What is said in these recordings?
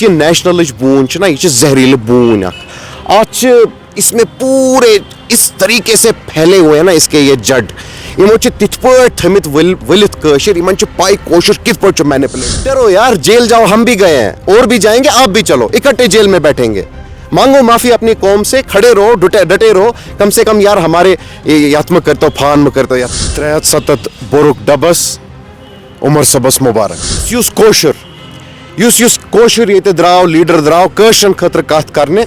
ये नेशनल बून ना यह जहरील बून इसमें पूरे इस तरीके से फैले हुए हैं ना इसके ये जड़ यमो तिथ थमित वलित कशिर यमन पाई कोशिश कित पे मैनिपुलेट डरो यार जेल जाओ हम भी गए हैं और भी जाएंगे आप भी चलो इकट्ठे जेल में बैठेंगे मांगो माफी अपनी कौम से खड़े रहो डटे रहो कम से कम यार हमारे यत्म करते फान में करते त्रेहत सतत बोरुक डबस उमर सबस मुबारक युस कोशर ये द्राव लीडर द्राव कशन खतर कत करने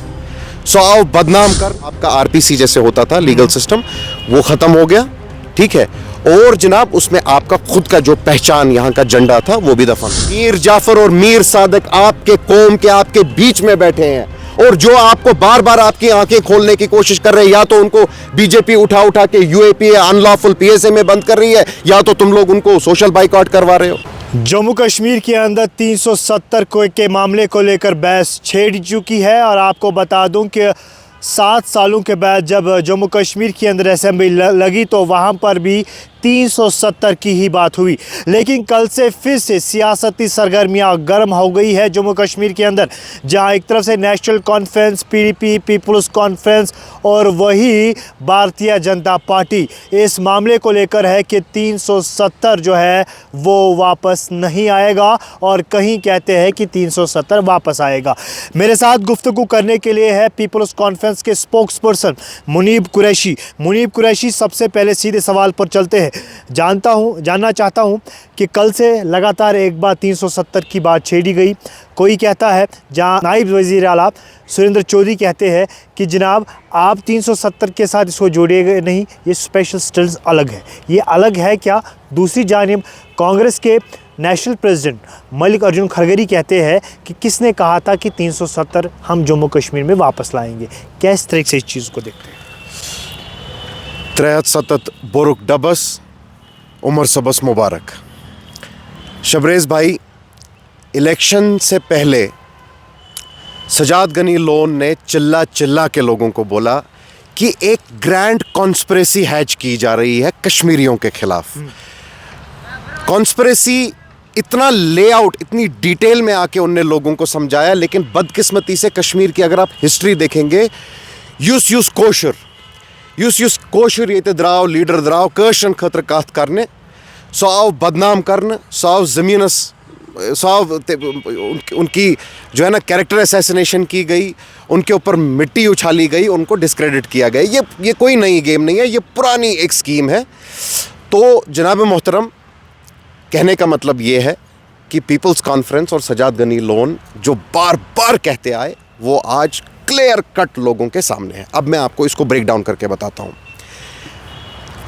सो आओ बदनाम कर आपका आरपीसी जैसे होता था लीगल सिस्टम वो खत्म हो गया ठीक है और जनाब उसमें आपका खुद का जो पहचान यहाँ का झंडा था वो भी दफन मीर जाफर और मीर सादक आपके कौम के आपके बीच में बैठे हैं और जो आपको बार बार आपकी आंखें खोलने की कोशिश कर रहे हैं या तो उनको बीजेपी उठा के यूएपी अनलॉफुल पीएसए में बंद कर रही है या तो तुम लोग उनको सोशल बाइकआउट करवा रहे हो। जम्मू कश्मीर के अंदर 370 के मामले को लेकर बहस छेड़ चुकी है और आपको बता दूं कि 7 सालों के बाद जब जम्मू कश्मीर के अंदर असेंबली लगी तो वहां पर भी 370 की ही बात हुई। लेकिन कल से फिर से सियासती सरगर्मियां गर्म हो गई है जम्मू कश्मीर के अंदर, जहां एक तरफ से national conference PDP peoples conference और वही भारतीय जनता पार्टी इस मामले को लेकर है कि 370 जो है वो वापस नहीं आएगा और कहीं कहते हैं कि 370 वापस आएगा। मेरे साथ गुफ्तगू करने के लिए है पीपल्स कॉन्फ्रेंस के स्पोक्सपर्सन मुनीब कुरैशी। सबसे पहले सीधे सवाल पर चलते हैं। जानना चाहता हूं कि कल से लगातार एक बार 370 की बात छेड़ी गई। कोई कहता है, जहां नायब वज़ीर आला सुरेंद्र चौधरी कहते हैं कि जनाब आप 370 के साथ इसको जोड़िएगा नहीं, ये स्पेशल स्टेटस अलग है। ये अलग है क्या? दूसरी जानिब कांग्रेस के नेशनल प्रेसिडेंट मल्लिकार्जुन खड़गे कहते हैं कि किसने कहा था कि 370 हम जम्मू कश्मीर में वापस लाएंगे। किस तरह से इस चीज़ को देखते हैं? त्रेहत सतत बोरुक डबस उमर सबस मुबारक। शबरेज़ भाई, इलेक्शन से पहले सजाद गनी लोन ने चिल्ला के लोगों को बोला कि एक ग्रैंड कॉन्स्पिरेसी हैच की जा रही है कश्मीरियों के खिलाफ। कॉन्स्पिरेसी इतना लेआउट इतनी डिटेल में आके उनने लोगों को समझाया, लेकिन बदकिस्मती से कश्मीर की अगर आप हिस्ट्री देखेंगे, युस कोशर ये द्राव लीडर द्राव कशन खतर कत करने सो आओ बदनाम करने सो आओ ज़मीनस सो उनकी जो है ना कैरेक्टर असैसिनेशन की गई, उनके ऊपर मिट्टी उछाली गई, उनको डिस्क्रेडिट किया गया। ये कोई नई गेम नहीं है, ये पुरानी एक स्कीम है। तो जनाब मोहतरम, कहने का मतलब ये है कि पीपल्स कॉन्फ्रेंस और सजाद गनी लोन जो बार बार कहते आए वो आज क्लियर कट लोगों के सामने है। अब मैं आपको इसको ब्रेक डाउन करके बताता हूँ।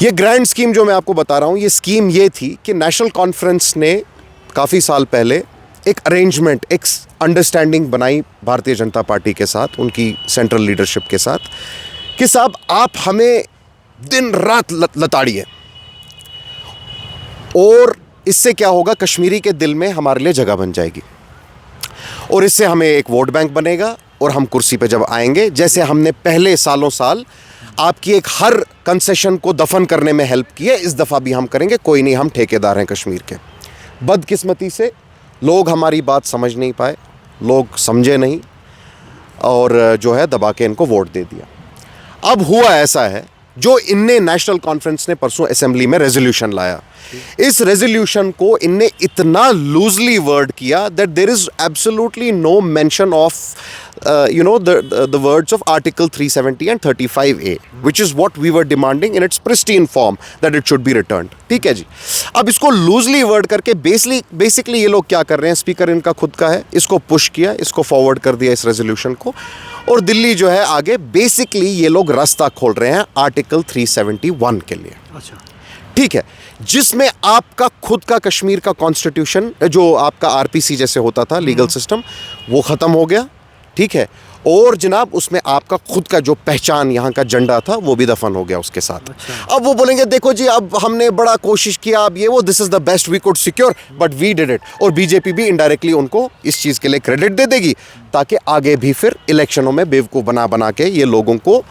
ये ग्रैंड स्कीम जो मैं आपको बता रहा हूँ, ये स्कीम ये थी कि नेशनल कॉन्फ्रेंस ने काफ़ी साल पहले एक अरेंजमेंट, एक अंडरस्टैंडिंग बनाई भारतीय जनता पार्टी के साथ, उनकी सेंट्रल लीडरशिप के साथ कि साहब आप हमें दिन रात लताड़िए और इससे क्या होगा, कश्मीरी के दिल में हमारे लिए जगह बन जाएगी और इससे हमें एक वोट बैंक बनेगा और हम कुर्सी पे जब आएंगे, जैसे हमने पहले सालों साल आपकी एक हर कंसेशन को दफन करने में हेल्प की है, इस दफ़ा भी हम करेंगे। कोई नहीं, हम ठेकेदार हैं कश्मीर के। बदकिस्मती से लोग हमारी बात समझ नहीं पाए, लोग समझे नहीं और जो है दबा के इनको वोट दे दिया। अब हुआ ऐसा है, जो इनने नेशनल कॉन्फ्रेंस ने परसों असेंबली में रेजोल्यूशन लाया, इस रेजोल्यूशन को इनने इतना लूजली वर्ड किया that there is absolutely no mention of the words of Article 370 and 35A, which is what we were demanding in its pristine form that it should be returned. ठीक है जी। अब इसको loosely word करके basically ये लोग क्या कर रहे हैं, स्पीकर इनका खुद का है, इसको पुश किया, इसको फॉरवर्ड कर दिया इस रेजोल्यूशन को, और दिल्ली जो है आगे बेसिकली ये लोग रास्ता खोल रहे हैं आर्टिकल 371 के लिए। अच्छा, ठीक है, जिसमें आपका खुद का कश्मीर का कॉन्स्टिट्यूशन जो आपका आरपीसी जैसे होता था लीगल सिस्टम, वो ख़त्म हो गया। ठीक है, और जनाब उसमें आपका खुद का जो पहचान यहाँ का झंडा था वो भी दफन हो गया उसके साथ। अच्छा। अब वो बोलेंगे देखो जी अब हमने बड़ा कोशिश किया, अब ये वो this is the best we could secure but we did it, और बीजेपी भी इनडायरेक्टली उनको इस चीज़ के लिए क्रेडिट दे देगी ताकि आगे भी फिर इलेक्शनों में बेवकूफ़ बना के ये लोगों को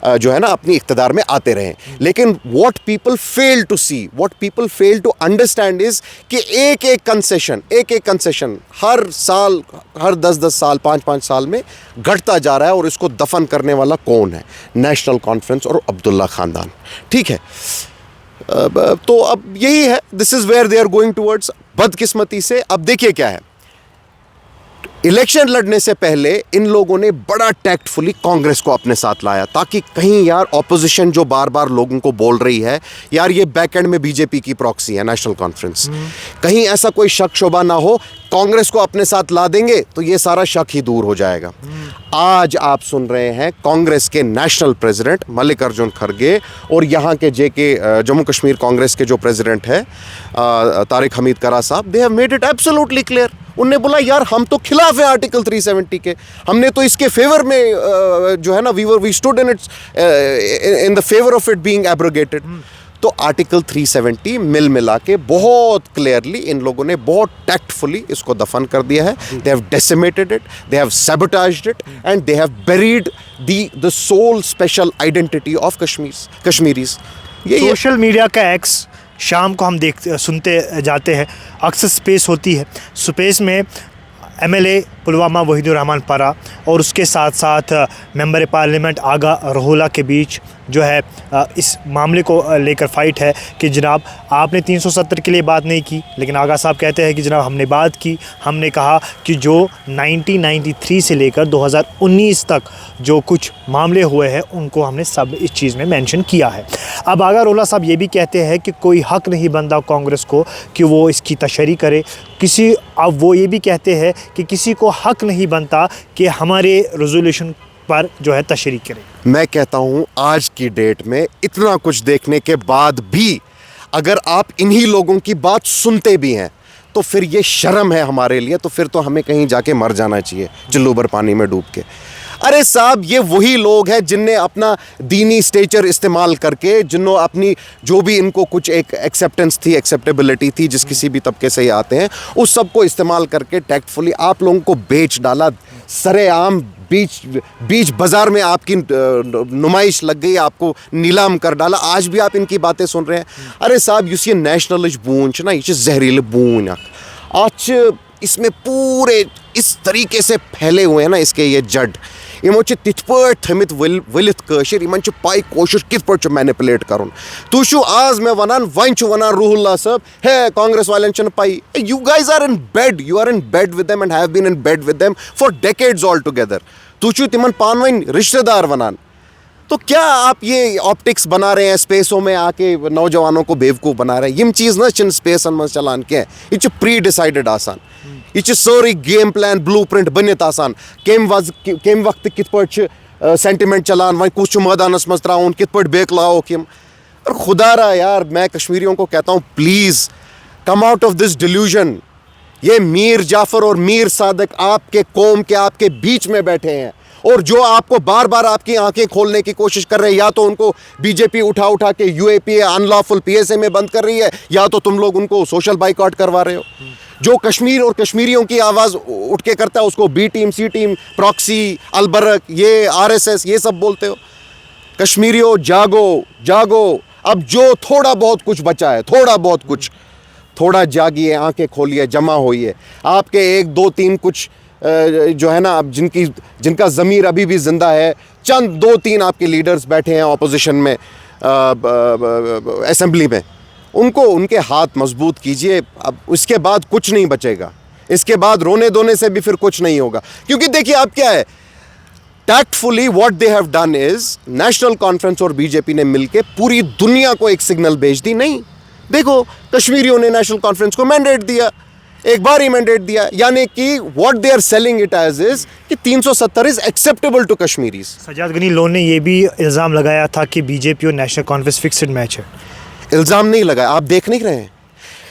जो है ना अपनी इक़्तिदार में आते रहे। लेकिन what people fail to see, what people fail to understand is कि एक एक कंसेशन हर साल, हर 10-10 साल, 5-5 साल में घटता जा रहा है, और इसको दफन करने वाला कौन है? नेशनल कॉन्फ्रेंस और अब्दुल्ला ख़ानदान। ठीक है, तो अब यही है, this is where they are going towards. बदकिस्मती से अब देखिए क्या है, इलेक्शन लड़ने से पहले इन लोगों ने बड़ा टैक्टफुली कांग्रेस को अपने साथ लाया, ताकि कहीं यार ऑपोजिशन जो बार बार लोगों को बोल रही है यार ये बैक एंड में बीजेपी की प्रॉक्सी है नेशनल कॉन्फ्रेंस, कहीं ऐसा कोई शक शुबा ना हो, कांग्रेस को अपने साथ ला देंगे तो ये सारा शक ही दूर हो जाएगा। आज आप सुन रहे हैं कांग्रेस के नेशनल प्रेसिडेंट मल्लिकार्जुन खड़गे और यहाँ के जम्मू कश्मीर कांग्रेस के जो प्रेसिडेंट है तारिक हमीद करा साहब, they have made it absolutely clear. उनने बोला यार हम तो खिलाफ है आर्टिकल 370 के, हमने तो इसके फेवर में जो है ना we stood in the favour of it being abrogated. तो आर्टिकल 370 मिला के बहुत क्लियरली इन लोगों ने बहुत टैक्टफुली इसको दफन कर दिया है। They have decimated it, they have sabotaged it and they have buried the sole special identity of Kashmiris. ये सोशल मीडिया का एक्स शाम को हम सुनते जाते हैं, अक्सर स्पेस होती है, स्पेस में एमएलए पुलवामा वहीदुर रहमान परा और उसके साथ साथ मेंबर पार्लियामेंट आगा रोहला के बीच जो है इस मामले को लेकर फाइट है कि जनाब आपने 370 के लिए बात नहीं की, लेकिन आगा साहब कहते हैं कि जनाब हमने बात की, हमने कहा कि जो 1993 से लेकर 2019 तक जो कुछ मामले हुए हैं उनको हमने सब इस चीज़ में मेंशन किया है। अब आगा रोहला साहब ये भी कहते हैं कि कोई हक नहीं बनता कांग्रेस को कि वो इसकी तशरीह करे, अब वो ये भी कहते हैं कि किसी को हक नहीं बनता कि हमारे रेजोल्यूशन पर जो है तशरीह करें। मैं कहता हूं आज की डेट में इतना कुछ देखने के बाद भी अगर आप इन्हीं लोगों की बात सुनते भी हैं तो फिर ये शर्म है हमारे लिए, तो फिर तो हमें कहीं जाके मर जाना चाहिए चुल्लू भर पानी में डूब के। अरे साहब ये वही लोग हैं जिनने अपना दीनी स्टेचर इस्तेमाल करके, जिन्हों अपनी जो भी इनको कुछ एक एक्सेप्टेंस थी, एक्सेप्टेबिलिटी थी, जिस किसी भी तबके से ही आते हैं, उस सब को इस्तेमाल करके टैक्टफुली आप लोगों को बेच डाला, सरेआम बीच बाजार में आपकी नुमाइश लग गई, आपको नीलाम कर डाला। आज भी आप इनकी बातें सुन रहे हैं। अरे साहब युस ये नेशनलिश बून ना, ये जहरीले बून आज इसमें पूरे इस तरीके से फैले हुए हैं ना इसके ये जड़, यमो तिथ पट थमित वलित कशिर, यमन पाई कोशिश कित पट मैनिपुलेट करुन। तुशु आज मैं वनान वन वनान रूहुल्ला साहब है कांग्रेस वाले चन पाई, you guys are in bed, you are in bed with them and have been in bed with them for decades all together. तुशु तिमन पानवन रिश्तेदार वनान। तो क्या आप ये ऑप्टिक्स बना रहे हैं, स्पेसों में आके नौजवानों को बेवकूफ़ बना रहे हैं? यम चीज़ ना चिन स्पेसन में चलान क्या यह प्री डिसाइडेड आसान, यह सारी गेम प्लान ब्लू प्रिंट बनित आसान, कम वक्त कित पट सेंटिमेंट चलान, वह कुछ मैदानस मज त्राउन, कित पट बेक लाओ किम। और खुदारा यार मैं कश्मीरियों को कहता हूँ please come out of this delusion. ये मीर जाफ़र और मीर सादिक आपके कौम के आपके बीच में बैठे हैं और जो आपको बार बार आपकी आंखें खोलने की कोशिश कर रहे हैं। या तो उनको बीजेपी उठा के यूएपीए अनलॉफुल पीएसए में बंद कर रही है, या तो तुम लोग उनको सोशल बाइकआउट करवा रहे हो। जो कश्मीर और कश्मीरियों की आवाज़ उठ के करता है उसको बी टीम, सी टीम, प्रॉक्सी, अलबरक, ये आरएसएस, ये सब बोलते हो। कश्मीरियों जागो जागो, अब जो थोड़ा बहुत कुछ बचा है, थोड़ा बहुत कुछ, थोड़ा जागिए, आंखें खोलिए, जमा होइए। आपके 1 2 3 कुछ जो है ना अब जिनका ज़मीर अभी भी ज़िंदा है, चंद 2-3 आपके लीडर्स बैठे हैं ऑपोजिशन में असेंबली में, उनको उनके हाथ मजबूत कीजिए। अब उसके बाद कुछ नहीं बचेगा, इसके बाद रोने धोने से भी फिर कुछ नहीं होगा। क्योंकि देखिए अब क्या है, tactfully what they have done is, national conference और बीजेपी ने मिलकर पूरी दुनिया को एक सिग्नल भेज दी। नहीं देखो कश्मीरियों ने नेशनल कॉन्फ्रेंस को मैंडेट दिया, एक बार ही मैंडेट दिया, यानी कि what they are selling it as is कि 370 is acceptable to Kashmiris. Sajad Gani Lone ने यह भी इल्ज़ाम लगाया था कि बीजेपी और नेशनल कॉन्फ्रेंस फिक्स्ड मैच है। इल्ज़ाम नहीं लगाया, आप देख नहीं रहे हैं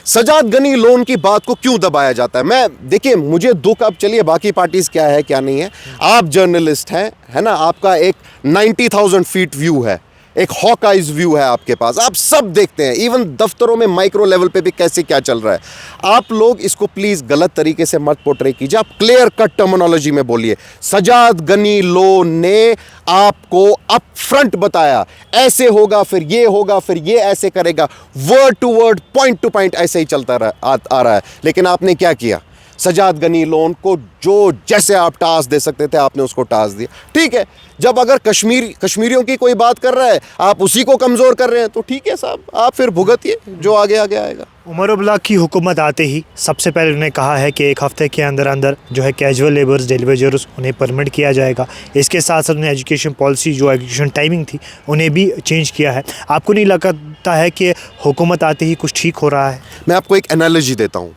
सजाद गनी लोन की बात को क्यों दबाया जाता है। मैं देखिए मुझे दुख, अब चलिए बाकी पार्टीज क्या है क्या नहीं है, आप जर्नलिस्ट हैं, है ना, आपका एक 90,000 फीट व्यू है, एक हॉक आइज व्यू है आपके पास, आप सब देखते हैं, इवन दफ्तरों में माइक्रो लेवल पे भी कैसे क्या चल रहा है। आप लोग इसको प्लीज़ गलत तरीके से मत पोर्ट्रे कीजिए, आप क्लियर कट टर्मिनोलॉजी में बोलिए। सजाद गनी लोन ने आपको अप फ्रंट बताया ऐसे होगा, फिर ये होगा, फिर ये ऐसे करेगा, word to word, point to point ऐसे ही चलता आ रहा है। लेकिन आपने क्या किया, सजाद गनी लोन को जो जैसे आप टास्क दे सकते थे आपने उसको टास्क दिया। ठीक है, जब अगर कश्मीरियों की कोई बात कर रहा है आप उसी को कमज़ोर कर रहे हैं तो ठीक है साहब, आप फिर भुगतिए जो आगे आगे आएगा। उमर अब्दुल्ला की हुकूमत आते ही सबसे पहले उन्होंने कहा है कि एक हफ्ते के अंदर अंदर जो है कैजुअल लेबर्स, डेली वेजर्स, उन्हें परमिट किया जाएगा। इसके साथ साथ उन्हें एजुकेशन पॉलिसी, जो एजुकेशन टाइमिंग थी, उन्हें भी चेंज किया है। आपको नहीं लगता है कि हुकूमत आते ही कुछ ठीक हो रहा है? मैं आपको एक एनालॉजी देता हूँ।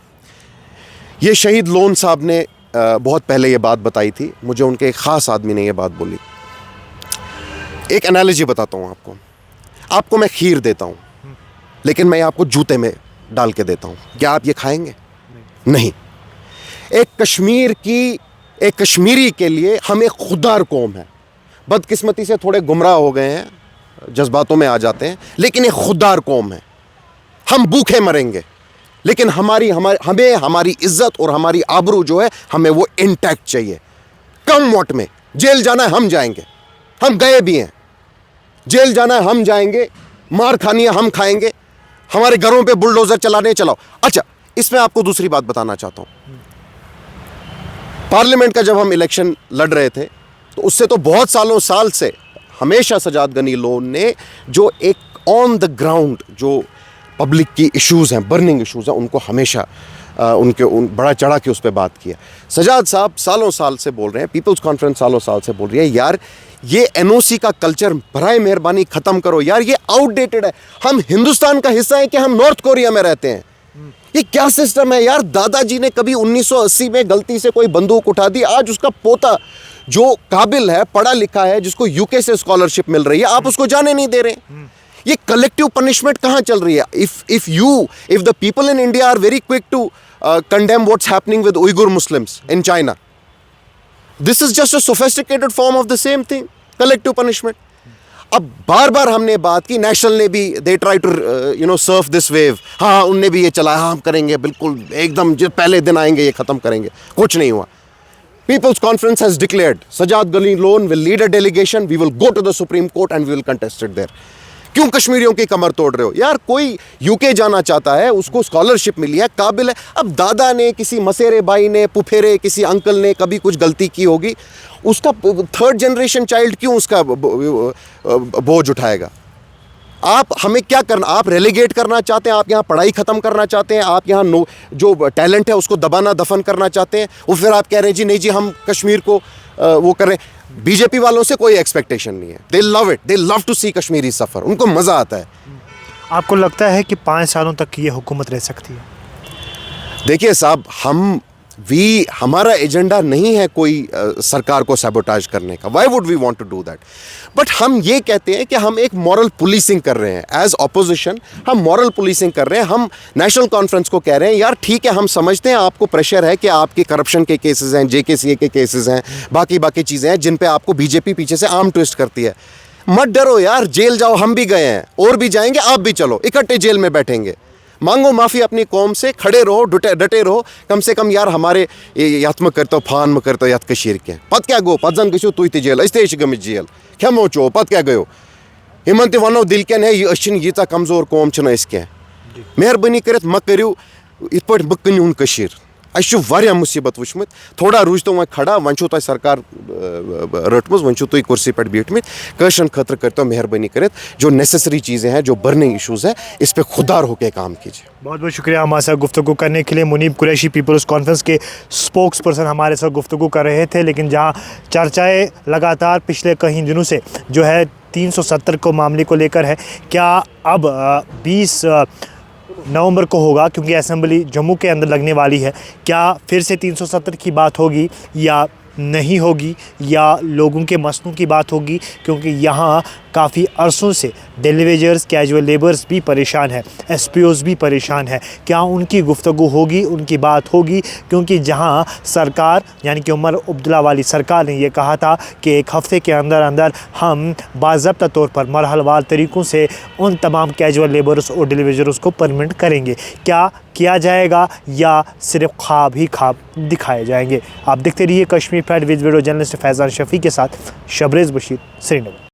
ये शहीद लोन साहब ने बहुत पहले ये बात बताई थी, मुझे उनके एक ख़ास आदमी ने ये बात बोली। एक एनालॉजी बताता हूँ आपको मैं खीर देता हूँ, लेकिन मैं आपको जूते में डाल के देता हूँ, क्या आप ये खाएंगे? नहीं। एक कश्मीरी के लिए हम एक खुदार कौम है, बदकिस्मती से थोड़े गुमराह हो गए हैं, जज्बातों में आ जाते हैं, लेकिन एक खुदार कौम है। हम भूखे मरेंगे, लेकिन हमें हमारी इज्जत और हमारी आबरू जो है हमें वो इंटैक्ट चाहिए। कम वोट में जेल जाना है हम जाएंगे, हम गए भी हैं, जेल जाना है हम जाएंगे, मार खानी है हम खाएंगे, हमारे घरों पे बुलडोजर चलाने चलाओ। अच्छा, इसमें आपको दूसरी बात बताना चाहता हूं। पार्लियामेंट का जब हम इलेक्शन लड़ रहे थे तो उससे तो बहुत साल से हमेशा सजाद गनी लोन ने जो एक ऑन द ग्राउंड जो पब्लिक की इश्यूज़ हैं, बर्निंग इश्यूज़ हैं, उनको हमेशा बड़ा चढ़ा के उस पर बात किया। सजाद साहब साल से बोल रहे हैं, पीपल्स कॉन्फ्रेंस साल से बोल रही है, यार ये एनओसी का कल्चर बराए मेहरबानी ख़त्म करो यार, ये आउटडेटेड है। हम हिंदुस्तान का हिस्सा है कि हम नॉर्थ कोरिया में रहते हैं? ये क्या सिस्टम है यार? दादाजी ने कभी 1980 में गलती से कोई बंदूक उठा दी, आज उसका पोता जो काबिल है, पढ़ा लिखा है, जिसको यूके से स्कॉलरशिप मिल रही है, आप उसको जाने नहीं दे रहे। ये कलेक्टिव पनिशमेंट कहाँ चल रही है? if the people in India are very quick to condemn what's happening with Uyghur Muslims in China, this is just a sophisticated form of the same thing, collective punishment. अब बार हमने बात की, national ने भी they try to surf this wave, हाँ उनने भी ये चलाया, हाँ हम करेंगे बिल्कुल एकदम, जो पहले दिन आएंगे ये ख़त्म करेंगे। कुछ नहीं हुआ। People's Conference has declared Sajad Gani Loan will lead a delegation, we will go to the Supreme Court and we will contest it there. क्यों कश्मीरियों की कमर तोड़ रहे हो यार? कोई यूके जाना चाहता है, उसको स्कॉलरशिप मिली है, काबिल है। अब दादा ने, किसी मसेरे भाई ने, पुफेरे किसी अंकल ने कभी कुछ गलती की होगी, उसका थर्ड जनरेशन चाइल्ड क्यों उसका बोझ उठाएगा? आप हमें क्या करना, आप रेलीगेट करना चाहते हैं, आप यहाँ पढ़ाई ख़त्म करना चाहते हैं, आप यहाँ जो टैलेंट है उसको दबाना दफन करना चाहते हैं, वो फिर आप कह रहे हैं जी नहीं जी हम कश्मीर को वो कर रहे हैं। बीजेपी वालों से कोई एक्सपेक्टेशन नहीं है, they love it, they love to see Kashmiri suffer, उनको मज़ा आता है। आपको लगता है कि 5 सालों तक ये हुकूमत रह सकती है? देखिए साहब, हमारा एजेंडा नहीं है कोई सरकार को सैबोटाज करने का। Why would we want to do that? But हम ये कहते हैं कि हम एक मॉरल पुलिसिंग कर रहे हैं एज ऑपोजिशन, हम मॉरल पुलिसिंग कर रहे हैं। हम नेशनल कॉन्फ्रेंस को कह रहे हैं यार ठीक है, हम समझते हैं आपको प्रेशर है कि आपके करप्शन के केसेस हैं, JKCA के केसेस हैं, बाकी चीज़ें हैं जिन पे आपको बीजेपी पीछे से आर्म ट्विस्ट करती है। मत डरो यार, जेल जाओ, हम भी गए हैं और भी जाएंगे, आप भी चलो, इकट्ठे जेल में बैठेंगे, मांगो माफ़ी अपनी कौम से, खड़े रहो, डटे रहो। कम से कम यार हमारे यत में करतो फान में करतो यत कशीर के पत क्या गो, पत जन गो तुई ते जेल, अस गम जेल, खेमो चो पत क्या गयो। हिमन ते वनो दिल क्या है, यह यीचा कमज़ोर कौम क्या, मेहरबानी कर मत करियो इत पे मत कनिहन कशीर। अस मुसीबत वुचमत, थोड़ा रूज तो वह खड़ा, वन तुम सरकार रटमज, वन तुम कुर्सी पे बिठमित, कशन खतर करतो मेहरबानी कर जो नेसेसरी चीज़ें हैं, जो बर्निंग इशूज़ हैं, इस पर खुदार होकर काम कीजिए। बहुत बहुत शुक्रिया हमारे साथ गुफ्तगू करने के लिए। मुनीब कुरैशी पीपल्स कॉन्फ्रेंस के स्पोक्स पर्सन हमारे साथ गुफ्तगू कर रहे थे। लेकिन जहाँ चर्चाएँ लगातार पिछले कई दिनों से जो है 370 को मामले को लेकर है, क्या अब 20 नवंबर को होगा, क्योंकि असेंबली जम्मू के अंदर लगने वाली है, क्या फिर से 370 की बात होगी या नहीं होगी या लोगों के मसलों की बात होगी, क्योंकि यहाँ काफ़ी अरसों से डेलीवेजर्स, कैजुअल लेबर्स भी परेशान है, एसपीओज़ भी परेशान है। क्या उनकी गुफ्तगू होगी, उनकी बात होगी? क्योंकि जहाँ सरकार यानी कि उमर अब्दुल्ला वाली सरकार ने ये कहा था कि एक हफ़्ते के अंदर अंदर हम बाज़ाब्ता तौर पर मरहलवार तरीक़ों से उन तमाम कैजुअल लेबर्स और डेलीवेजर्स को परमिट करेंगे। क्या किया जाएगा या सिर्फ ख्वाब ही ख्वाब दिखाए जाएंगे? आप देखते रहिए Kashmir pride with video journalist Faizan Shafi के साथ शबरेज़ बशीर, श्रीनगर।